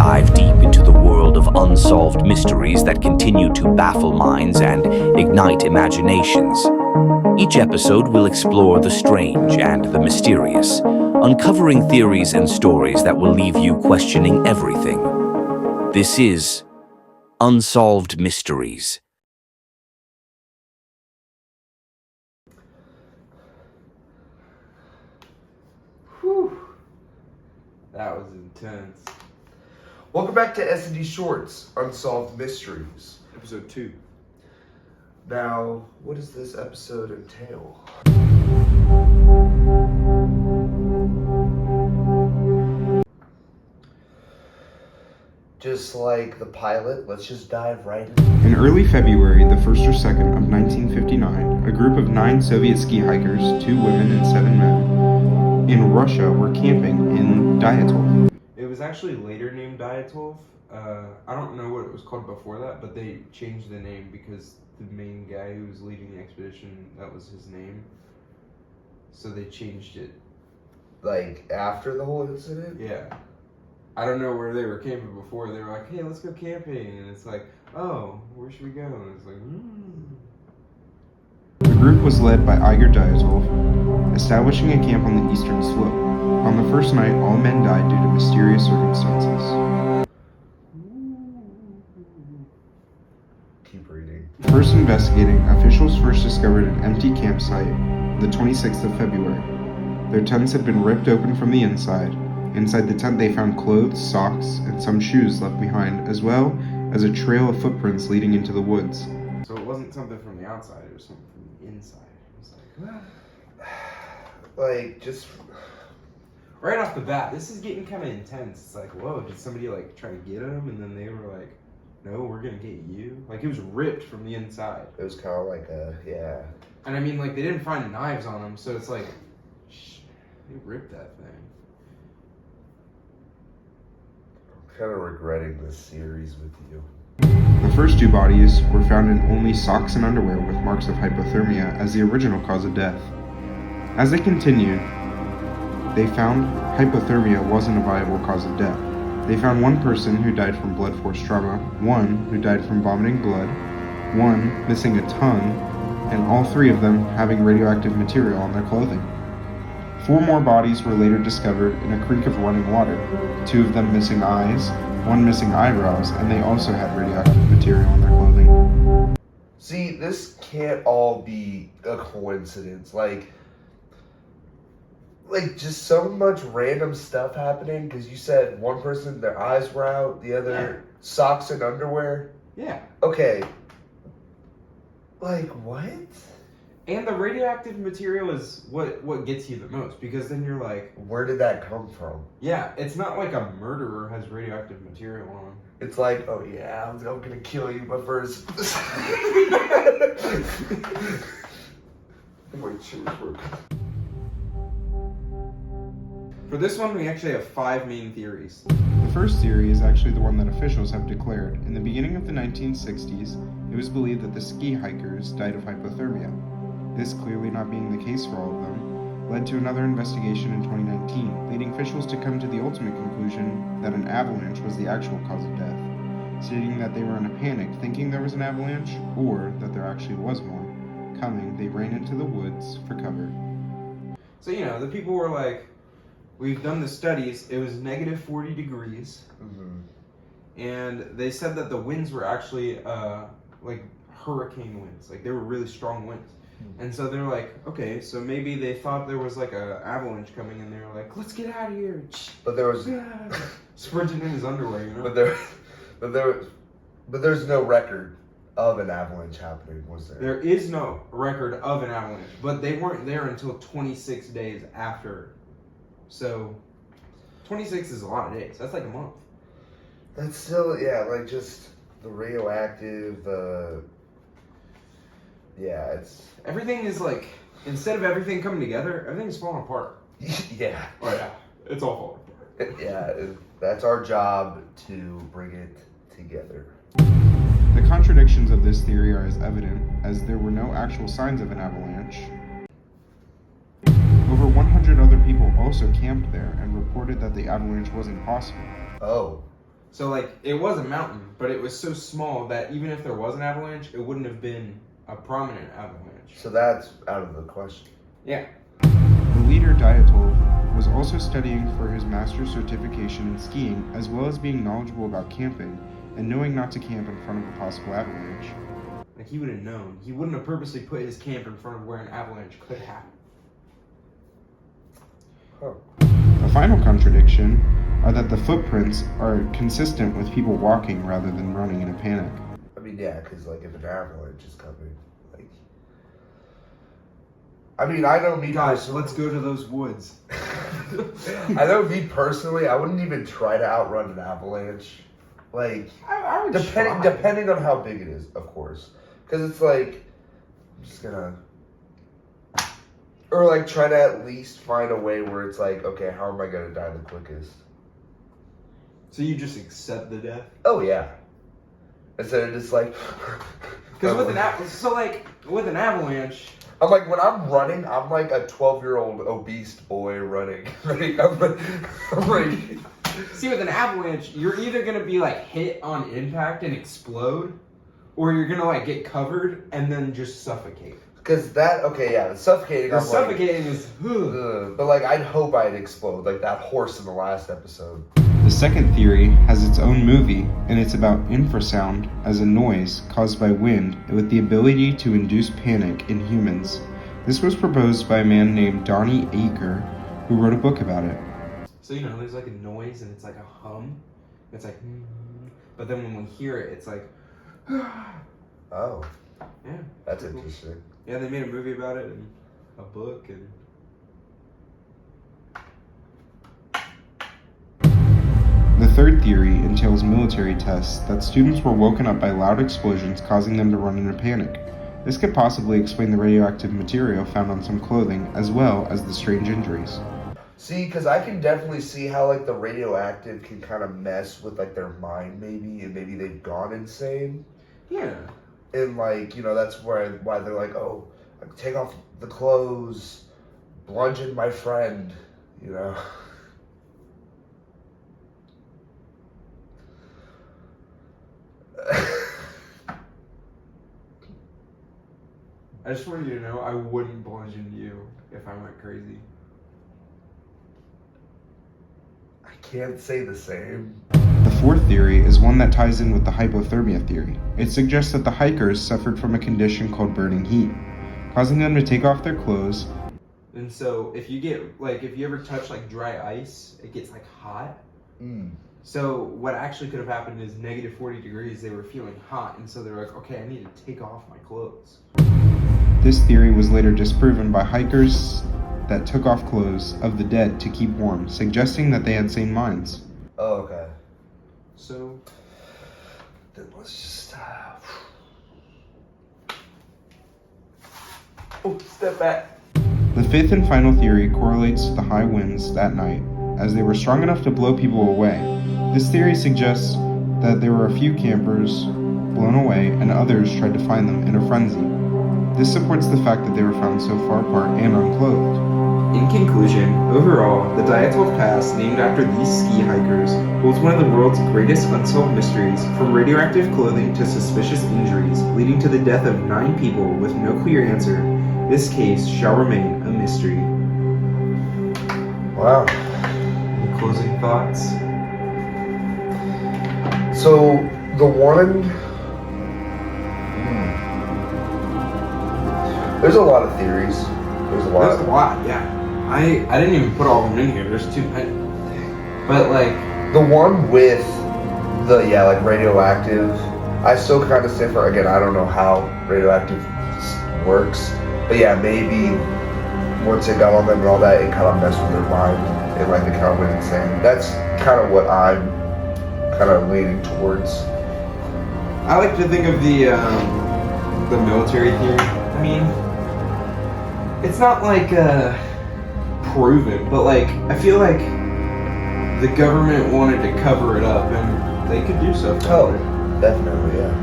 dive deep into the world of unsolved mysteries that continue to baffle minds and ignite imaginations. Each episode will explore the strange and the mysterious, uncovering theories and stories that will leave you questioning everything. This is Unsolved Mysteries. Whew. That was intense. Welcome back to S&D Shorts, Unsolved Mysteries. Episode 2. Now, what does this episode entail? Just like the pilot, let's just dive right in. In early February, the 1st or 2nd of 1959, a group of 9 Soviet ski hikers, 2 women and 7 men, in Russia were camping in Dyatlov. It was actually later named Dyatlov. I don't know what it was called before that, but they changed the name because the main guy who was leading the expedition, that was his name. So they changed it. Like, after the whole incident? Yeah. I don't know where they were camping before. They were like, hey, let's go camping. And it's like, oh, where should we go? And it's like, The group was led by Igor Dyatlov, establishing a camp on the eastern slope. On the first night, all men died due to mysterious circumstances. Keep reading. First investigating, officials first discovered an empty campsite the 26th of February. Their tents had been ripped open from the inside. Inside the tent they found clothes, socks, and some shoes left behind, as well as a trail of footprints leading into the woods. So it wasn't something from the outside, it was something from the inside. It was like, Like, just... right off the bat, this is getting kind of intense. It's like, whoa, did somebody like try to get him? And then they were like, no, we're gonna get you. Like, it was ripped from the inside. It was kind of like a, yeah. And I mean, like, they didn't find knives on him, so it's like, they ripped that thing. Kind of regretting this series with you. The first 2 bodies were found in only socks and underwear with marks of hypothermia as the original cause of death. As they continued, they found hypothermia wasn't a viable cause of death. They found 1 person who died from blood force trauma, 1 who died from vomiting blood, 1 missing a tongue, and all 3 of them having radioactive material on their clothing. 4 more bodies were later discovered in a creek of running water, 2 of them missing eyes, 1 missing eyebrows, and they also had radioactive material on their clothing. See, this can't all be a coincidence. Like just so much random stuff happening, because you said 1 person, their eyes were out, the other socks and underwear. Yeah. Okay. Like, what? And the radioactive material is what gets you the most, because then you're like, Where did that come from? yeah, it's not like a murderer has radioactive material on him. It's like, oh yeah, I'm gonna kill you, but first... Wait, cheers, For this one, we actually have 5 main theories. The first theory is actually the one that officials have declared. In the beginning of the 1960s, it was believed that the ski hikers died of hypothermia. This clearly not being the case for all of them, led to another investigation in 2019, leading officials to come to the ultimate conclusion that an avalanche was the actual cause of death, stating that they were in a panic thinking there was an avalanche, or that there actually was one. Coming, they ran into the woods for cover. So, you know, the people were like, we've done the studies, it was negative 40 degrees, and they said that the winds were actually like hurricane winds, like they were really strong winds. And so they're like, okay, so maybe they thought there was like a avalanche coming, and they were like, let's get out of here. But there was... Sprinting in his underwear, you know? But there's no record of an avalanche happening, was there? There is no record of an avalanche, but they weren't there until 26 days after. So 26 is a lot of days. That's like a month. That's still, yeah, like just the radioactive, yeah, it's... Everything is like, instead of everything coming together, everything's falling apart. Yeah. Oh yeah, it's all falling apart. Yeah, that's our job, to bring it together. The contradictions of this theory are as evident as there were no actual signs of an avalanche. Over 100 other people also camped there and reported that the avalanche wasn't possible. Oh, So, like, it was a mountain, but it was so small that even if there was an avalanche, it wouldn't have been a prominent avalanche. So that's out of the question. Yeah. The leader, Dyatlov, was also studying for his master's certification in skiing, as well as being knowledgeable about camping and knowing not to camp in front of a possible avalanche. Like, he would have known. He wouldn't have purposely put his camp in front of where an avalanche could happen. Huh. A final contradiction are that the footprints are consistent with people walking rather than running in a panic. I mean, yeah, because, like, if an avalanche is coming, like... I mean, I know me Guys, personally... let's go to those woods. I know me personally, I wouldn't even try to outrun an avalanche. Like, I would try. depending on how big it is, of course. Because it's like, I'm just gonna... Or, like, try to at least find a way where it's like, okay, how am I gonna die the quickest? So you just accept the death? Oh, yeah. Instead of just like... Because with an avalanche... I'm like, when I'm running, I'm like a 12-year-old obese boy running. Like, I'm like... See, with an avalanche, you're either going to be, like, hit on impact and explode, or you're going to, like, get covered and then just suffocate. Because that, okay, yeah, the suffocating, The suffocating is... But, like, I'd hope I'd explode, like that horse in the last episode. The second theory has its own movie, and it's about infrasound as a noise caused by wind with the ability to induce panic in humans. This was proposed by a man named Donnie Aker, who wrote a book about it. So, you know, there's like a noise and it's like a hum. It's like... But then when we hear it, it's like... Oh. Yeah. That's interesting. Yeah, they made a movie about it and a book and... The third theory entails military tests that students were woken up by loud explosions causing them to run in a panic. This could possibly explain the radioactive material found on some clothing, as well as the strange injuries. See, because I can definitely see how, like, the radioactive can kind of mess with, like, their mind, maybe, and maybe they've gone insane. Yeah. And, like, you know, that's why they're like, oh, take off the clothes, bludgeon my friend, you know. I just wanted you to know I wouldn't bludgeon you if I went crazy. I can't say the same. The fourth theory is one that ties in with the hypothermia theory. It suggests that the hikers suffered from a condition called burning heat, causing them to take off their clothes. And so if you get, like, if you ever touch, like, dry ice, it gets, like, hot. So what actually could have happened is negative 40 degrees, they were feeling hot, and so they're like, okay, I need to take off my clothes. This theory was later disproven by hikers that took off clothes of the dead to keep warm, suggesting that they had sane minds. Oh, okay. So... Then let's just... Oh, step back. The fifth and final theory correlates to the high winds that night, as they were strong enough to blow people away. This theory suggests that there were a few campers blown away and others tried to find them in a frenzy. This supports the fact that they were found so far apart and unclothed. In conclusion, overall, the Dyatlov Pass, named after these ski hikers, holds one of the world's greatest unsolved mysteries, from radioactive clothing to suspicious injuries, leading to the death of 9 people with no clear answer. This case shall remain a mystery. Wow. Any closing thoughts? So, the one... There's a lot of theories. There's a lot, yeah. I didn't even put all of them in here. There's too many. But, like... The one with the, like, radioactive, I still kind of say for, again, I don't know how radioactive works. But yeah, maybe once it got on them and all that, it kind of messed with their mind. And, like, they kind of went insane. That's kind of what I'm kind of leaning towards. I like to think of the military theory. I mean, it's not like proven, but like I feel like the government wanted to cover it up, and they could do so. Oh, definitely, yeah.